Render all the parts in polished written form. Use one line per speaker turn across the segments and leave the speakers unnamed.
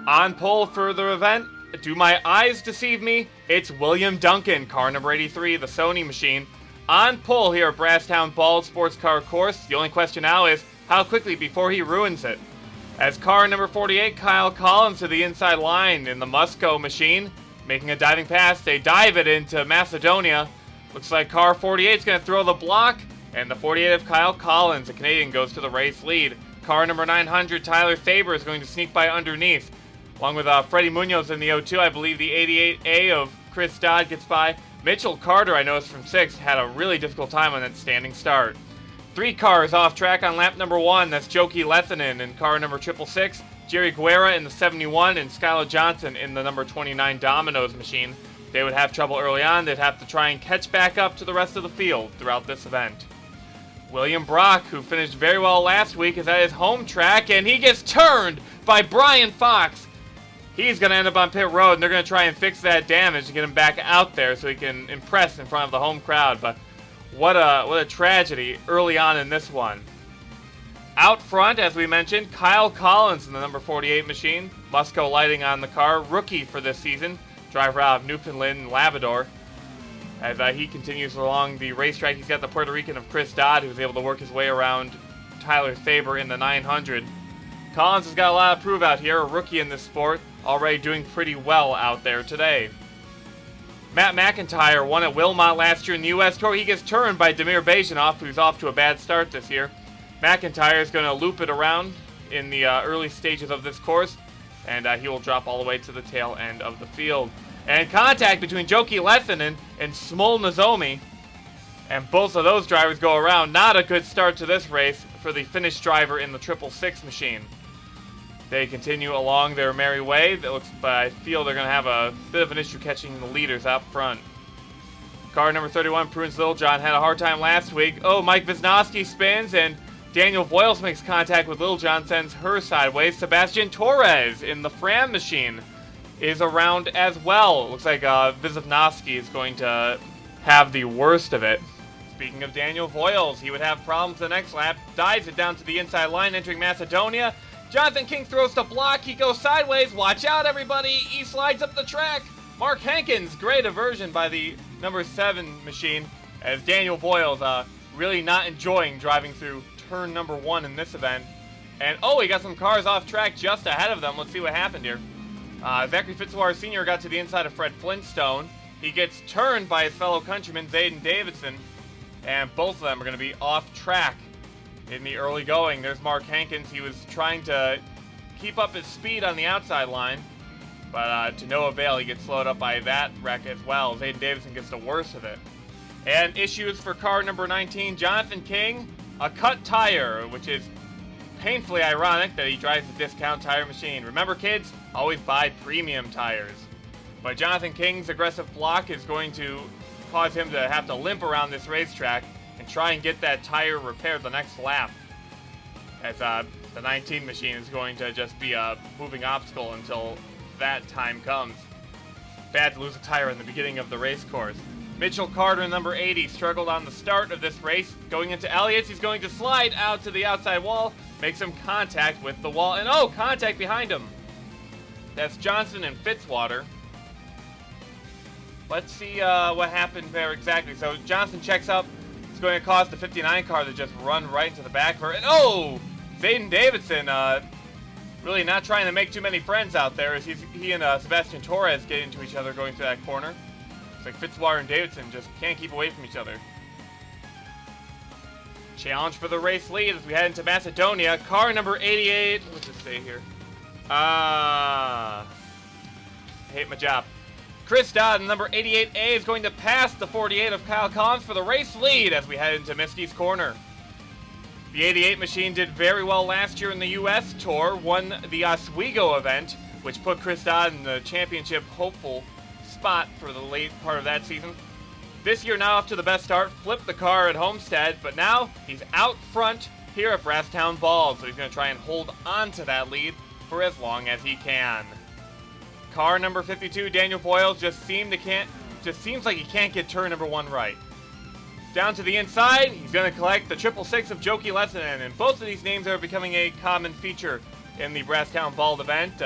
On pole for the event, do my eyes deceive me? It's William Duncan, car number 83, the Sony machine. On pole here at Brasstown Bald Sports Car Course. The only question now is, how quickly before he ruins it? As car number 48, Kyle Collins to the inside line in the Musco machine. Making a diving pass, they dive it into Macedonia. Looks like car 48 is going to throw the block, and the 48 of Kyle Collins, the Canadian, goes to the race lead. Car number 900, Tyler Thaber, is going to sneak by underneath. Along with Freddie Munoz in the 02, I believe the 88A of Chris Dodd gets by. Mitchell Carter, I noticed from 6th, had a really difficult time on that standing start. 3 cars off track on lap number 1. That's Joki Lethinen in car number 666, Jerry Guerra in the 71, and Skylar Johnson in the number 29 Domino's machine. They would have trouble early on. They'd have to try and catch back up to the rest of the field throughout this event. William Brock, who finished very well last week, is at his home track, and he gets turned by Brian Fox. He's going to end up on pit road, and they're going to try and fix that damage to get him back out there so he can impress in front of the home crowd. But what a tragedy early on in this one. Out front, as we mentioned, Kyle Collins in the number 48 machine. Musco lighting on the car, rookie for this season. Driver out of Newfoundland and Labrador. As he continues along the racetrack, he's got the Puerto Rican of Chris Dodd, who's able to work his way around Tyler Thaber in the 900. Collins has got a lot of prove out here, a rookie in this sport, already doing pretty well out there today. Matt McIntyre won at Wilmot last year in the U.S. Tour. He gets turned by Damir Bajinov, who's off to a bad start this year. McIntyre is going to loop it around in the early stages of this course, and he will drop all the way to the tail end of the field. And contact between Joki Lethinen and Smol Nozomi, and both of those drivers go around. Not a good start to this race for the Finnish driver in the 666 machine. They continue along their merry way. But I feel they're going to have a bit of an issue catching the leaders up front. Car number 31, Prunes Littlejohn, had a hard time last week. Oh, Mike Wisnowski spins, and Daniel Voiles makes contact with Littlejohn, sends her sideways. Sebastian Torres in the Fram machine is around as well. It looks like Wisnowski is going to have the worst of it. Speaking of Daniel Voiles, he would have problems the next lap. Dives it down to the inside line, entering Macedonia. Jonathan King throws the block. He goes sideways. Watch out, everybody. He slides up the track. Mark Hankins, great aversion by the number 7 machine, as Daniel Voiles really not enjoying driving through turn number 1 in this event. And oh, he got some cars off track just ahead of them. Let's see what happened here. Zachary Fitzwater Sr. got to the inside of Fred Flintstone. He gets turned by his fellow countryman, Zayden Davidson, and both of them are going to be off track in the early going. There's Mark Hankins. He was trying to keep up his speed on the outside line, but to no avail. He gets slowed up by that wreck as well. Zayden Davidson gets the worst of it. And issues for car number 19, Jonathan King, a cut tire, which is painfully ironic that he drives a discount tire machine. Remember, kids, always buy premium tires. But Jonathan King's aggressive block is going to cause him to have to limp around this racetrack and try and get that tire repaired the next lap, as the 19 machine is going to just be a moving obstacle until that time comes. Bad to lose a tire in the beginning of the race course. Mitchell Carter, number 80, struggled on the start of this race. Going into Elliott's, he's going to slide out to the outside wall, make some contact with the wall, and oh, contact behind him. That's Johnson and Fitzwater. Let's see what happened there exactly. So Johnson checks up. It's going to cause the 59 car to just run right into the back of her. And oh, Zayden Davidson really not trying to make too many friends out there, as he and Sebastian Torres get into each other going through that corner. It's like Fitzwater and Davidson just can't keep away from each other. Challenge for the race lead as we head into Macedonia. Car number 88. What's it say here? I hate my job. Chris Dodd, number 88A, is going to pass the 48 of Kyle Collins for the race lead as we head into Misty's corner. The 88 machine did very well last year in the U.S. Tour, won the Oswego event, which put Chris Dodd in the championship hopeful spot for the late part of that season. This year now off to the best start, flipped the car at Homestead, but now he's out front here at Brasstown Bald, so he's going to try and hold on to that lead for as long as he can. Car number 52, Daniel Voiles, just seems like he can't get turn number 1 right. Down to the inside, he's going to collect the 666 of Joki Lessinen, and both of these names are becoming a common feature in the Brasstown Bald event.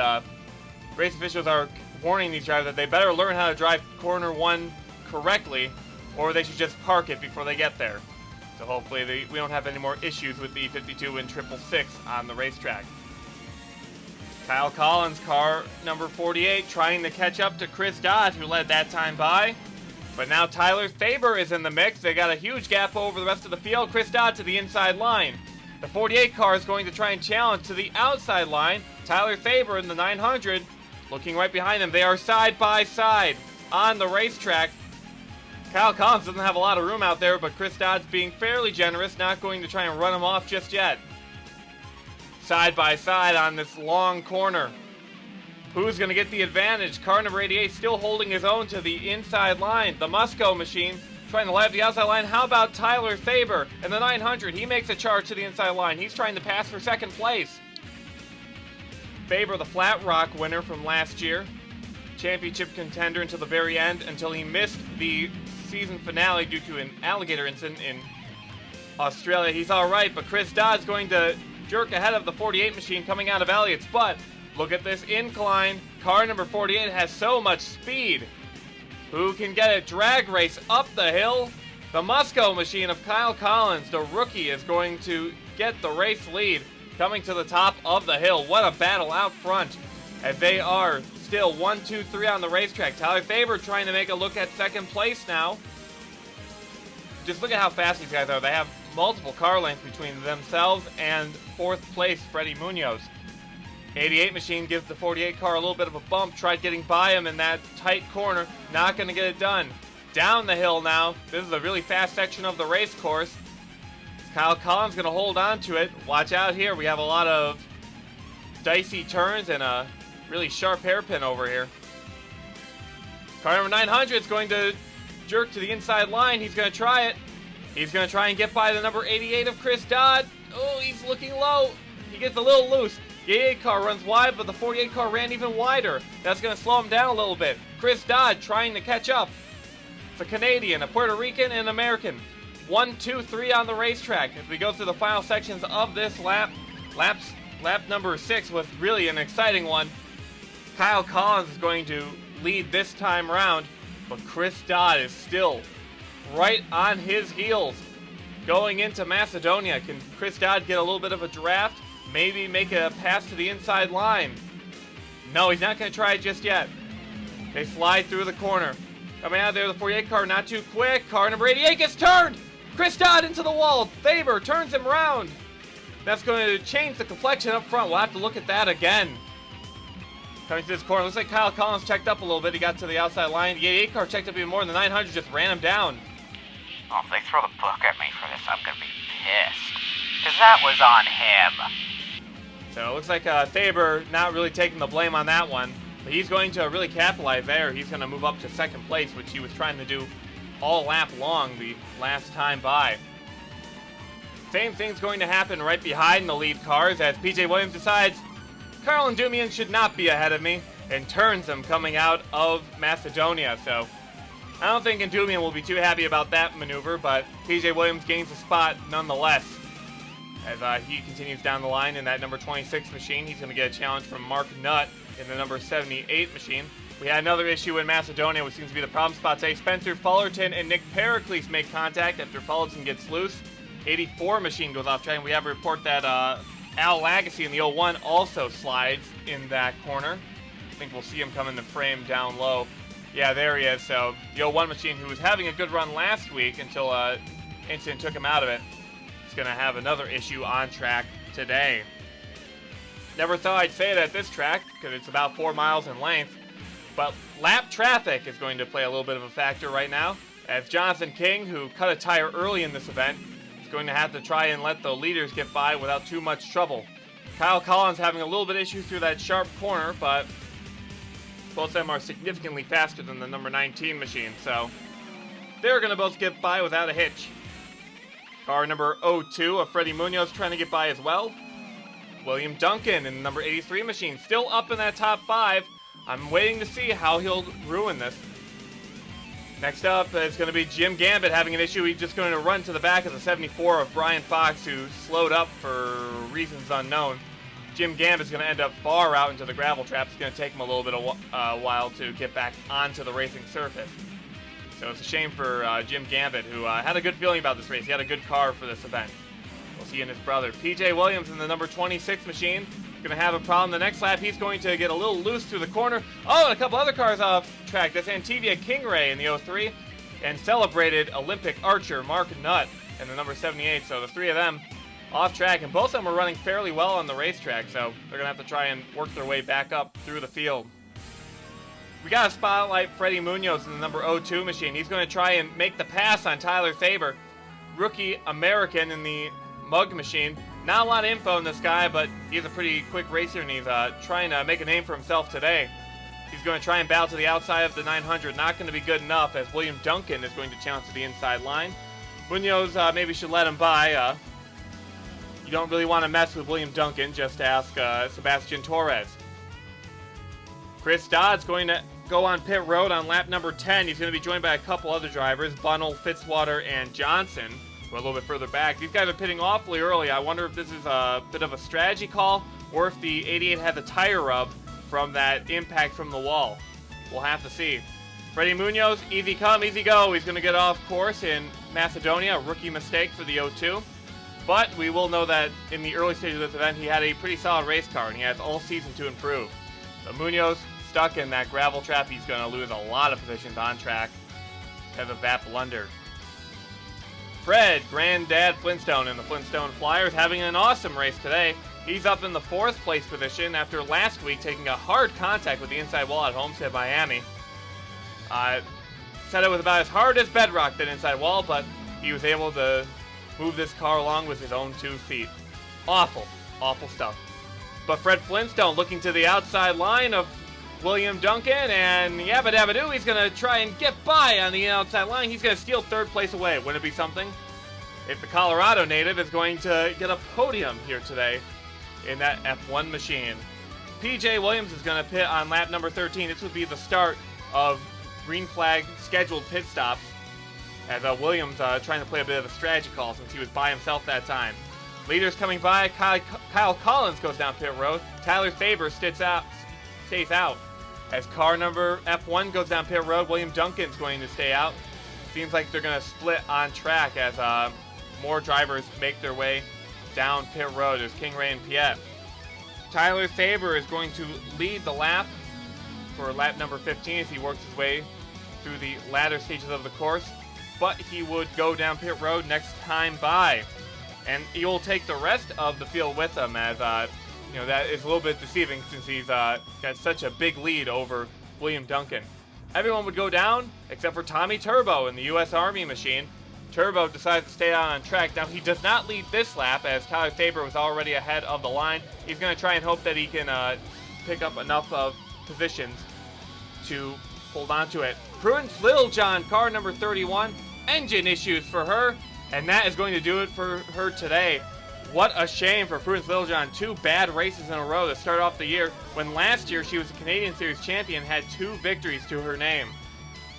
race officials are warning these drivers that they better learn how to drive corner 1 correctly, or they should just park it before they get there. So hopefully we don't have any more issues with the 52 and 666 on the racetrack. Kyle Collins, car number 48, trying to catch up to Chris Dodd, who led that time by. But now Tylor Thaber is in the mix. They got a huge gap over the rest of the field. Chris Dodd to the inside line. The 48 car is going to try and challenge to the outside line. Tylor Thaber in the 900, looking right behind them. They are side by side on the racetrack. Kyle Collins doesn't have a lot of room out there, but Chris Dodd's being fairly generous, not going to try and run him off just yet. Side by side on this long corner. Who's going to get the advantage? Car number 88 still holding his own to the inside line. The Musco machine trying to light the outside line. How about Tylor Thaber in the 900? He makes a charge to the inside line. He's trying to pass for second place. Thaber, the Flat Rock winner from last year. Championship contender until the very end, until he missed the season finale due to an alligator incident in Australia. He's all right, but Chris Dodd's going to jerk ahead of the 48 machine coming out of Elliott's. But look at this incline. Car number 48 has so much speed. Who can get a drag race up the hill? The Musco machine of Kyle Collins, the rookie, is going to get the race lead coming to the top of the hill. What a battle out front as they are still 1, 2, 3 on the racetrack. Tylor Thaber trying to make a look at second place now. Just look at how fast these guys are. They have multiple car lengths between themselves and fourth place Freddie Munoz. 88 machine gives the 48 car a little bit of a bump. Tried getting by him in that tight corner. Not going to get it done. Down the hill now. This is a really fast section of the race course. Kyle Collins going to hold on to it. Watch out here. We have a lot of dicey turns and a really sharp hairpin over here. Car number 900 is going to jerk to the inside line. He's going to try it. He's going to try and get by the number 88 of Chris Dodd. Oh, he's looking low. He gets a little loose. The 88 car runs wide, but the 48 car ran even wider. That's going to slow him down a little bit. Chris Dodd trying to catch up. It's a Canadian, a Puerto Rican, and an American. 1, 2, 3 on the racetrack. As we go through the final sections of this lap number 6 was really an exciting one. Kyle Collins is going to lead this time round, but Chris Dodd is still right on his heels going into Macedonia. Can Chris Dodd get a little bit of a draft? Maybe make a pass to the inside line? No, he's not going to try it just yet. They slide through the corner. Coming out there, the 48 car not too quick. Car number 88 gets turned. Chris Dodd into the wall. Thaber turns him round. That's going to change the complexion up front. We'll have to look at that again. Coming to this corner, looks like Kyle Collins checked up a little bit. He got to the outside line. The 88 car checked up even more, and the 900 just ran him down.
Oh, if they throw the book at me for this, I'm going to be pissed. Because that was on him.
So it looks like Thaber not really taking the blame on that one. But he's going to really capitalize there. He's going to move up to second place, which he was trying to do all lap long the last time by. Same thing's going to happen right behind the lead cars as PJ Williams decides Carl Ndumian should not be ahead of me and turns him coming out of Macedonia. So I don't think Ndumian will be too happy about that maneuver, but PJ Williams gains a spot nonetheless. As he continues down the line in that number 26 machine, he's going to get a challenge from Mark Nutt in the number 78 machine. We had another issue in Macedonia, which seems to be the problem spot today. Spencer Fullerton and Nick Pericles make contact after Fullerton gets loose. 84 machine goes off track, and we have a report that Al Lagacy in the 01 also slides in that corner. I think we'll see him come in the frame down low. Yeah, there he is. So the 01 machine, who was having a good run last week until incident took him out of it, is going to have another issue on track today. Never thought I'd say that at this track, because it's about 4 miles in length. But lap traffic is going to play a little bit of a factor right now, as Jonathan King, who cut a tire early in this event, is going to have to try and let the leaders get by without too much trouble. Kyle Collins having a little bit of issue through that sharp corner, but both of them are significantly faster than the number 19 machine, so they're going to both get by without a hitch. Car number 02 of Freddie Munoz trying to get by as well. William Duncan in the number 83 machine, still up in that top 5. I'm waiting to see how he'll ruin this. Next up is going to be Jim Gambit having an issue. He's just going to run to the back of the 74 of Brian Fox, who slowed up for reasons unknown. Jim Gambit's going to end up far out into the gravel trap. It's going to take him a little bit of while to get back onto the racing surface. So it's a shame for Jim Gambit, who had a good feeling about this race. He had a good car for this event. We'll see and his brother. PJ Williams in the number 26 machine. Going to have a problem the next lap. He's going to get a little loose through the corner. Oh, and a couple other cars off track. That's Antivia Kingray in the 03 and celebrated Olympic archer Mark Nutt in the number 78. So the three of them off track, and both of them were running fairly well on the racetrack, so they're going to have to try and work their way back up through the field. We got to spotlight Freddie Munoz in the number 02 machine. He's going to try and make the pass on Tylor Thaber, rookie American in the mug machine. Not a lot of info on this guy, but he's a pretty quick racer, and he's trying to make a name for himself today. He's going to try and battle to the outside of the 900. Not going to be good enough, as William Duncan is going to challenge to the inside line. Munoz maybe should let him by. You don't really want to mess with William Duncan. Just ask Sebastian Torres. Chris Dodd's going to go on pit road on lap number 10. He's going to be joined by a couple other drivers, Bunnell, Fitzwater, and Johnson. We're a little bit further back. These guys are pitting awfully early. I wonder if this is a bit of a strategy call, or if the 88 had the tire rub from that impact from the wall. We'll have to see. Freddie Munoz, easy come, easy go. He's going to get off course in Macedonia. A rookie mistake for the 02. But we will know that in the early stage of this event, he had a pretty solid race car, and he has all season to improve. So Munoz, stuck in that gravel trap. He's going to lose a lot of positions on track because of that blunder. Fred, Granddad Flintstone in the Flintstone Flyers, having an awesome race today. He's up in the 4th place position after last week taking a hard contact with the inside wall at Homestead, Miami. Said it was about as hard as bedrock, that inside wall, but he was able to move this car along with his own 2 feet. Awful, awful stuff. But Fred Flintstone looking to the outside line of William Duncan, and yabba dabba doo, he's going to try and get by on the outside line. He's going to steal 3rd place away. Wouldn't it be something if the Colorado native is going to get a podium here today in that F1 machine? PJ Williams is going to pit on lap number 13. This would be the start of green flag scheduled pit stops, as Williams trying to play a bit of a strategy call since he was by himself that time. Leaders coming by. Kyle Collins goes down pit road. Tyler Thaber stays out. As car number F1 goes down pit road, William Duncan's going to stay out. Seems like they're going to split on track as more drivers make their way down pit road. There's Kingray and Piet. Tyler Thaber is going to lead the lap for lap number 15 as he works his way through the latter stages of the course. But he would go down pit road next time by. And he will take the rest of the field with him, as that is a little bit deceiving since he's got such a big lead over William Duncan. Everyone would go down except for Tommy Turbo in the U.S. Army machine. Turbo decides to stay out on track. Now, he does not lead this lap as Tyler Thaber was already ahead of the line. He's going to try and hope that he can pick up enough of positions to hold on to it. Prudence Littlejohn, car number 31. Engine issues for her, and that is going to do it for her today. What a shame for Prudence Littlejohn. 2 bad races in a row to start off the year, when last year she was a Canadian Series champion, had 2 victories to her name.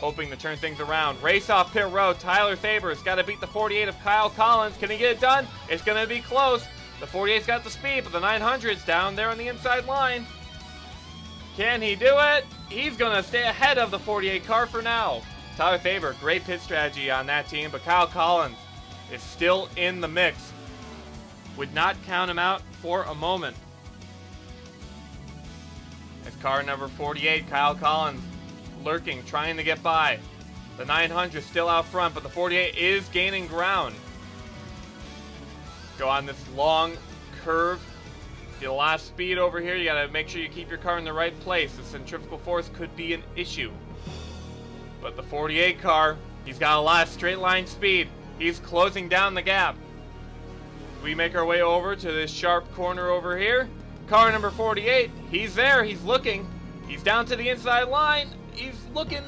Hoping to turn things around. Race off pit road. Tyler Thaber's got to beat the 48 of Kyle Collins. Can he get it done? It's going to be close. The 48's got the speed, but the 900's down there on the inside line. Can he do it? He's going to stay ahead of the 48 car for now. Tyler Thaber, great pit strategy on that team, but Kyle Collins is still in the mix. Would not count him out for a moment. As car number 48, Kyle Collins, lurking, trying to get by. The 900 still out front, but the 48 is gaining ground. Go on this long curve. Get a lot of speed over here. You got to make sure you keep your car in the right place. The centrifugal force could be an issue. But the 48 car, he's got a lot of straight line speed. He's closing down the gap. We make our way over to this sharp corner over here. Car number 48, he's there, he's looking. He's down to the inside line. He's looking.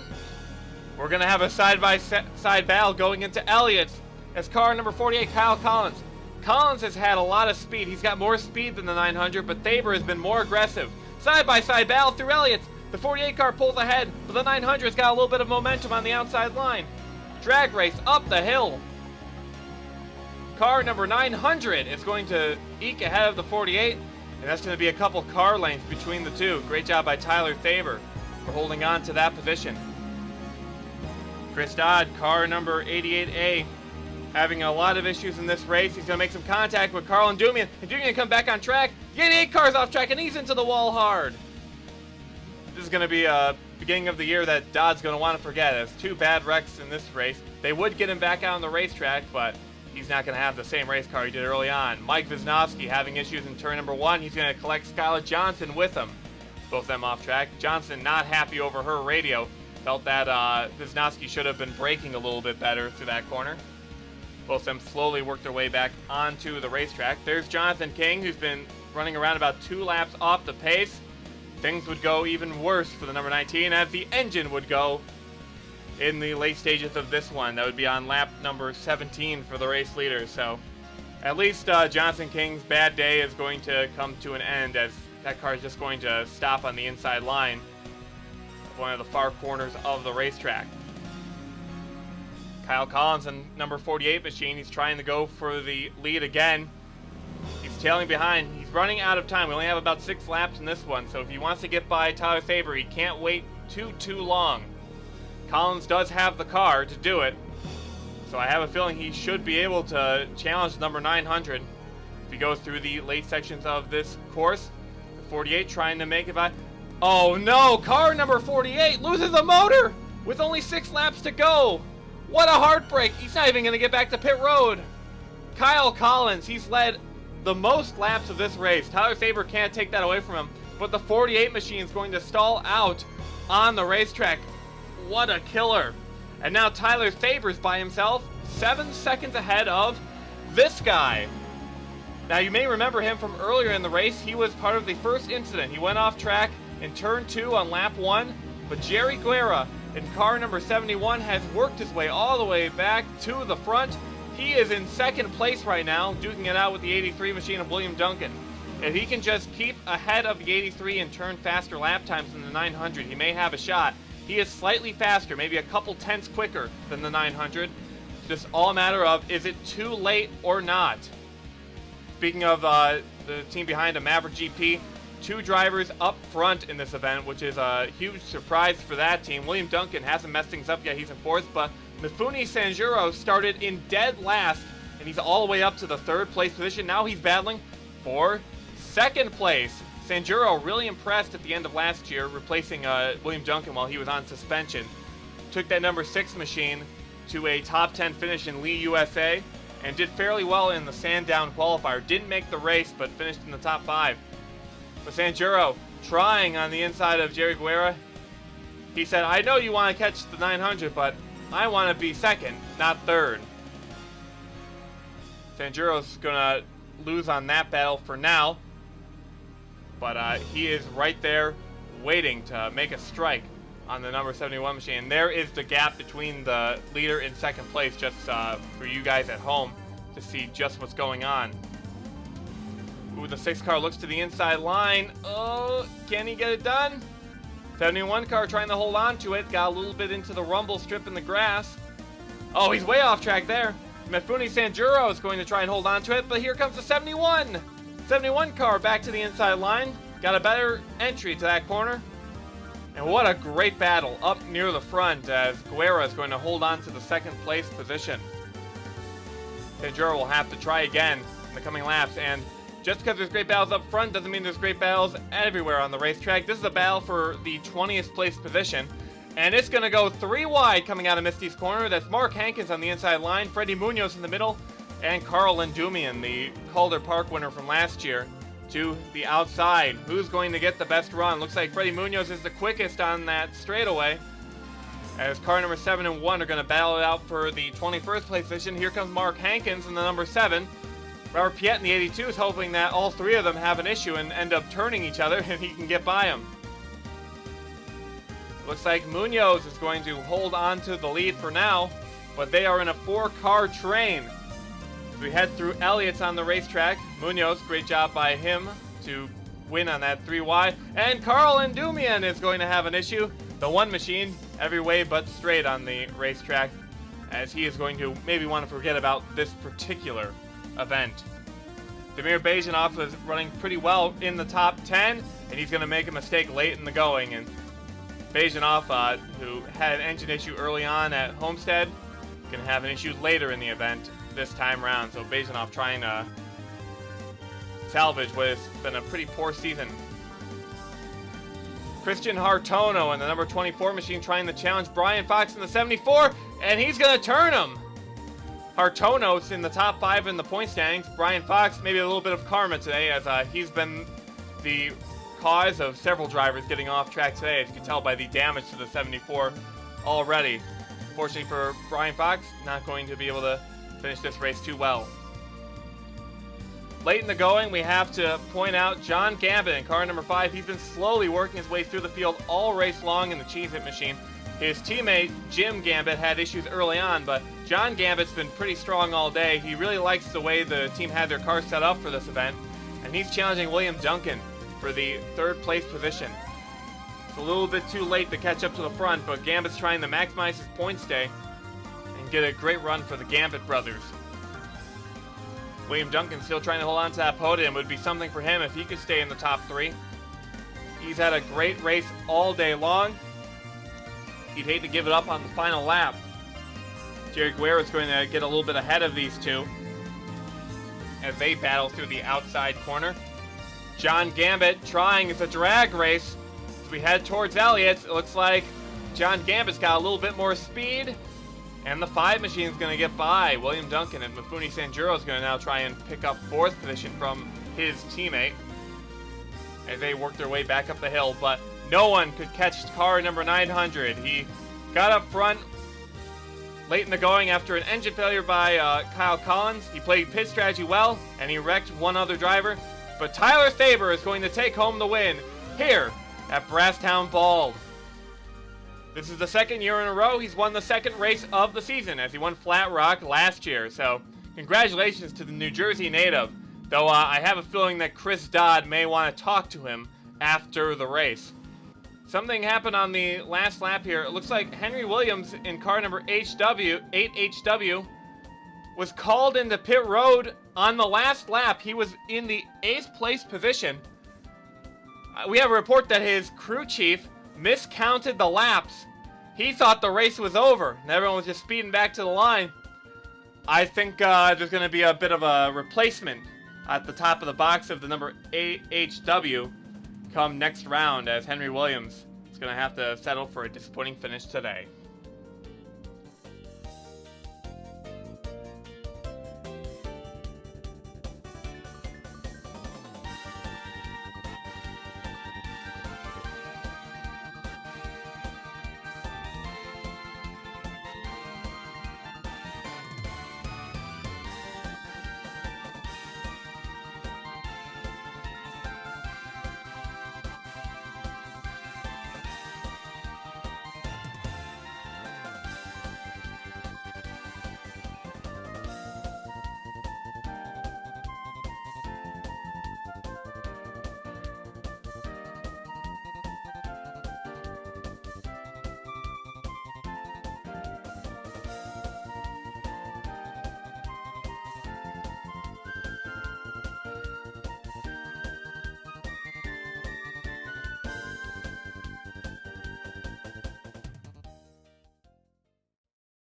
We're going to have a side-by-side battle going into Elliott's as car number 48, Kyle Collins. Collins has had a lot of speed. He's got more speed than the 900, but Thaber has been more aggressive. Side-by-side battle through Elliott's. The 48 car pulls ahead, but the 900's got a little bit of momentum on the outside line. Drag race up the hill. Car number 900 is going to eke ahead of the 48. And that's going to be a couple car lengths between the two. Great job by Tylor Thaber for holding on to that position. Chris Dodd, car number 88A, having a lot of issues in this race. He's going to make some contact with Carl and Dumian. And Dumian to come back on track. The 88 car's off track, and he's into the wall hard. This is going to be a beginning of the year that Dodd's going to want to forget. As 2 bad wrecks in this race. They would get him back out on the racetrack, but he's not going to have the same race car he did early on. Mike Wisnowski having issues in turn number 1. He's going to collect Skylar Johnson with him. Both of them off track. Johnson not happy over her radio. Felt that Wisnowski should have been braking a little bit better through that corner. Both of them slowly work their way back onto the racetrack. There's Jonathan King, who's been running around about 2 laps off the pace. Things would go even worse for the number 19 as the engine would go in the late stages of this one. That would be on lap number 17 for the race leader. So at least Jonathan King's bad day is going to come to an end, as that car is just going to stop on the inside line of one of the far corners of the racetrack. Kyle Collins in number 48 machine. He's trying to go for the lead again. He's tailing behind. He's running out of time. We only have about 6 laps in this one, so if he wants to get by Tylor Thaber, he can't wait too long. Collins does have the car to do it, so I have a feeling he should be able to challenge number 900 if he goes through the late sections of this course. The 48 trying to make it by. Oh no! Car number 48 loses a motor with only 6 laps to go. What a heartbreak! He's not even going to get back to pit road. Kyle Collins, he's led the most laps of this race. Tylor Thaber can't take that away from him, but the 48 machine is going to stall out on the racetrack. What a killer. And now Tylor Thaber's by himself, 7 seconds ahead of this guy. Now you may remember him from earlier in the race. He was part of the first incident. He went off track in turn 2 on lap 1, but Jerry Guerra in car number 71 has worked his way all the way back to the front. He is in second place right now, duking it out with the 83 machine of William Duncan. If he can just keep ahead of the 83 and turn faster lap times than the 900, he may have a shot. He is slightly faster, maybe a couple tenths quicker than the 900. It's just all a matter of, is it too late or not? Speaking of the team behind him, Maverick GP, 2 drivers up front in this event, which is a huge surprise for that team. William Duncan hasn't messed things up yet. He's in 4th, but Mifune Sanjuro started in dead last, and he's all the way up to the 3rd place position. Now he's battling for 2nd place. Sanjuro really impressed at the end of last year, replacing William Duncan while he was on suspension. Took that number 6 machine to a top 10 finish in Lee USA, and did fairly well in the Sandown qualifier. Didn't make the race, but finished in the top 5. But Sanjuro trying on the inside of Jerry Guerra. He said, I know you want to catch the 900, but I want to be 2nd, not 3rd. Sanjuro's going to lose on that battle for now. But he is right there waiting to make a strike on the number 71 machine. And there is the gap between the leader and 2nd place, just for you guys at home to see just what's going on. Ooh, the 6 car looks to the inside line. Oh, can he get it done? 71 car trying to hold on to it. Got a little bit into the rumble strip in the grass. Oh, he's way off track there. Mifune Sanjuro is going to try and hold on to it, but here comes the 71. 71 car back to the inside line. Got a better entry to that corner. And what a great battle up near the front as Guerra is going to hold on to the 2nd place position. Sanjuro will have to try again in the coming laps, and just because there's great battles up front doesn't mean there's great battles everywhere on the racetrack. This is a battle for the 20th place position, and it's going to go 3 wide coming out of Misty's corner. That's Mark Hankins on the inside line, Freddie Munoz in the middle, and Carl Lindumian, the Calder Park winner from last year, to the outside. Who's going to get the best run? Looks like Freddie Munoz is the quickest on that straightaway, as car number 7 and 1 are going to battle it out for the 21st place position. Here comes Mark Hankins in the number 7. Robert Piet in the 82 is hoping that all 3 of them have an issue and end up turning each other and he can get by them. Looks like Munoz is going to hold on to the lead for now, but they are in a 4-car train. As we head through Elliott's on the racetrack, Munoz, great job by him to win on that 3 wide. And Carl Lindumian is going to have an issue. The 1 machine, every way but straight on the racetrack, as he is going to maybe want to forget about this particular event. Damir Bajanov was running pretty well in the top 10, and he's going to make a mistake late in the going. And Bajanov, who had an engine issue early on at Homestead, going to have an issue later in the event this time around. So Bajanov trying to salvage what has been a pretty poor season. Kristian Hartono in the number 24 machine trying to challenge Brian Fox in the 74, and he's going to turn him. Hartono's in the top 5 in the point standings. Brian Fox, maybe a little bit of karma today, as he's been the cause of several drivers getting off track today, as you can tell by the damage to the 74 already. Fortunately for Brian Fox, not going to be able to finish this race too well. Late in the going, we have to point out John Gambit in car number 5. He's been slowly working his way through the field all race long in the Cheez-It machine. His teammate, Jim Gambit, had issues early on, but John Gambit's been pretty strong all day. He really likes the way the team had their car set up for this event, and he's challenging William Duncan for the 3rd place position. It's a little bit too late to catch up to the front, but Gambit's trying to maximize his points day and get a great run for the Gambit brothers. William Duncan still trying to hold on to that podium. It would be something for him if he could stay in the top 3. He's had a great race all day long. He'd hate to give it up on the final lap. Jerry Guerra is going to get a little bit ahead of these two as they battle through the outside corner. John Gambit trying, it's a drag race. As we head towards Elliott's, it looks like John Gambit's got a little bit more speed, and the 5 machine is going to get by William Duncan, and Mifune Sanjuro is going to now try and pick up 4th position from his teammate as they work their way back up the hill, but no one could catch car number 900. He got up front late in the going after an engine failure by Kyle Collins. He played pit strategy well, and he wrecked one other driver. But Tylor Thaber is going to take home the win here at Brasstown Bald. This is the 2nd year in a row he's won the 2nd race of the season, as he won Flat Rock last year. So congratulations to the New Jersey native, though I have a feeling that Chris Dodd may want to talk to him after the race. Something happened on the last lap here. It looks like Henry Williams in car number 8HW was called into pit road on the last lap. He was in the 8th place position. We have a report that his crew chief miscounted the laps. He thought the race was over and everyone was just speeding back to the line. I think there's going to be a bit of a replacement at the top of the box of the number 8HW come next round, as Henry Williams is going to have to settle for a disappointing finish today.